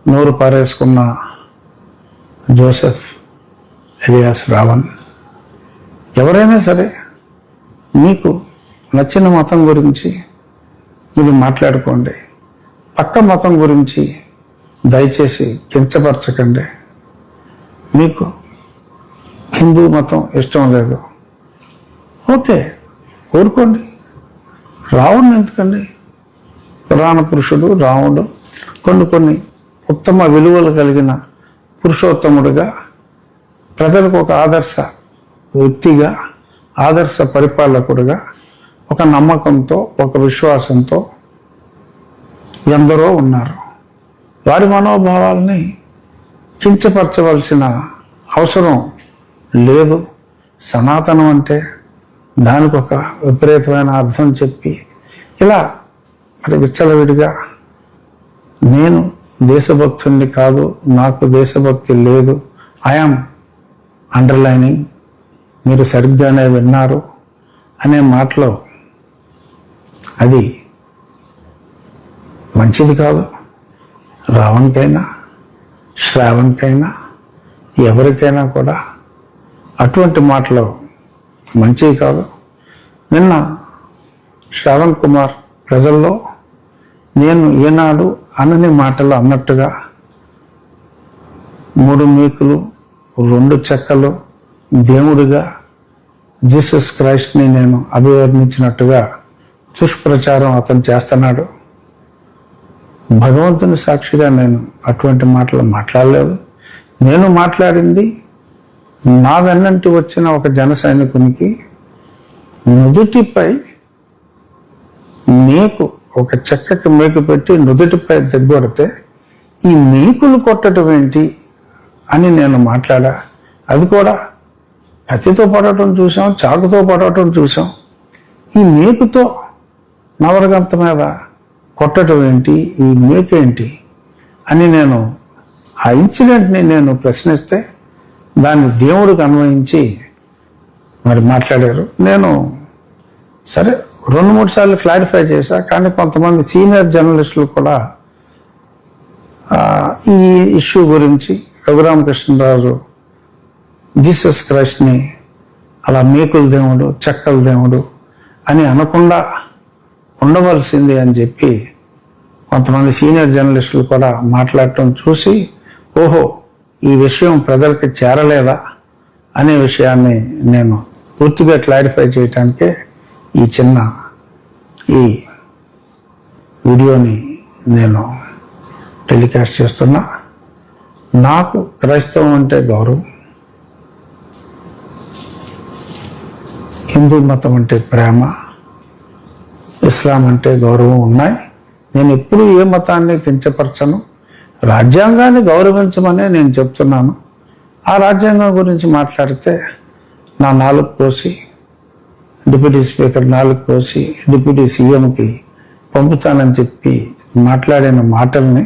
నోరు పారేసుకున్న Joseph alias Raavan, ఎవరైనా సరే మీకు నచ్చిన మతం గురించి మీరు మాట్లాడుకోండి. పక్క మతం గురించి దయచేసి కించపరచకండి. మీకు హిందూ మతం ఇష్టం లేదు, ఓకే, ఊరుకోండి. రావణ్ ఎందుకండి? పురాణ పురుషుడు రాముడు కొన్ని ఉత్తమ విలువలు కలిగిన పురుషోత్తముడిగా, ప్రజలకు ఒక ఆదర్శ వ్యక్తిగా, ఆదర్శ పరిపాలకుడిగా, ఒక నమ్మకంతో, ఒక విశ్వాసంతో ఎందరో ఉన్నారు. వారి మనోభావాల్ని కించపరచవలసిన అవసరం లేదు. సనాతనం అంటే దానికి ఒక విపరీతమైన అర్థం చెప్పి ఇలా మరి విచ్చలవిడిగా నేను దేశభక్తుడిని కాదు, నాకు దేశభక్తి లేదు, ఐఆమ్ అండర్లైనింగ్, మీరు సరిగ్గానే విన్నారు అనే మాటలో అది మంచిది కాదు. రావణ్కైనా శ్రావణ్కైనా ఎవరికైనా కూడా అటువంటి మాటలు మంచివి కాదు. నిన్న శ్రావణ్ కుమార్ ప్రజల్లో నేను ఏనాడు అనని మాటలు అన్నట్టుగా 3 మేకులు 2 చెక్కలు దేవుడిగా జీసస్ క్రైస్ట్ని నేను అభివర్ణించినట్టుగా దుష్ప్రచారం అతను చేస్తున్నాడు. భగవంతుని సాక్షిగా నేను అటువంటి మాటలు మాట్లాడలేదు. నేను మాట్లాడింది నా వెన్నంటి వచ్చిన ఒక జన సైనికునికి నుదుటిపై మేకు, ఒక చెక్కకి మేకు పెట్టి నుదుటిపై దగ్గొడితే ఈ మేకులు కొట్టడం ఏంటి అని నేను మాట్లాడా. అది కూడా కత్తితో పడటం చూసాం, చాకుతో పడటం చూసాం. ఈ మేకుతో నవరగంత మీద కొట్టడం ఏంటి, ఈ మేకేంటి అని నేను ఆ ఇన్సిడెంట్ని నేను ప్రశ్నిస్తే దాన్ని దేవుడికి అన్వయించి మరి మాట్లాడారు. నేను సరే 2-3 సార్లు క్లారిఫై చేశా. కానీ కొంతమంది సీనియర్ జర్నలిస్టులు కూడా ఈ ఇష్యూ గురించి రఘురామకృష్ణరాజు జీసస్ క్రైస్ట్ని అలా మేకుల దేవుడు, చెక్కల దేవుడు అని అనకుండా ఉండవలసింది అని చెప్పి కొంతమంది సీనియర్ జర్నలిస్టులు కూడా మాట్లాడటం చూసి, ఓహో ఈ విషయం ప్రజలకి చేరలేదా అనే విషయాన్ని నేను పూర్తిగా క్లారిఫై చేయటానికే ఈ వీడియోని నేను టెలికాస్ట్ చేస్తున్నా. నాకు క్రైస్తవం అంటే గౌరవం, హిందూ మతం అంటే ప్రేమ, ఇస్లాం అంటే గౌరవం ఉన్నాయి. నేను ఎప్పుడూ ఏ మతాన్ని కించపరచను. రాజ్యాంగాన్ని గౌరవించమనే నేను చెప్తున్నాను. ఆ రాజ్యాంగం గురించి మాట్లాడితే నా 4 కోసి డిప్యూటీ స్పీకర్ 4 కోసి డిప్యూటీ సీఎంకి పంపుతానని చెప్పి మాట్లాడిన మాటల్ని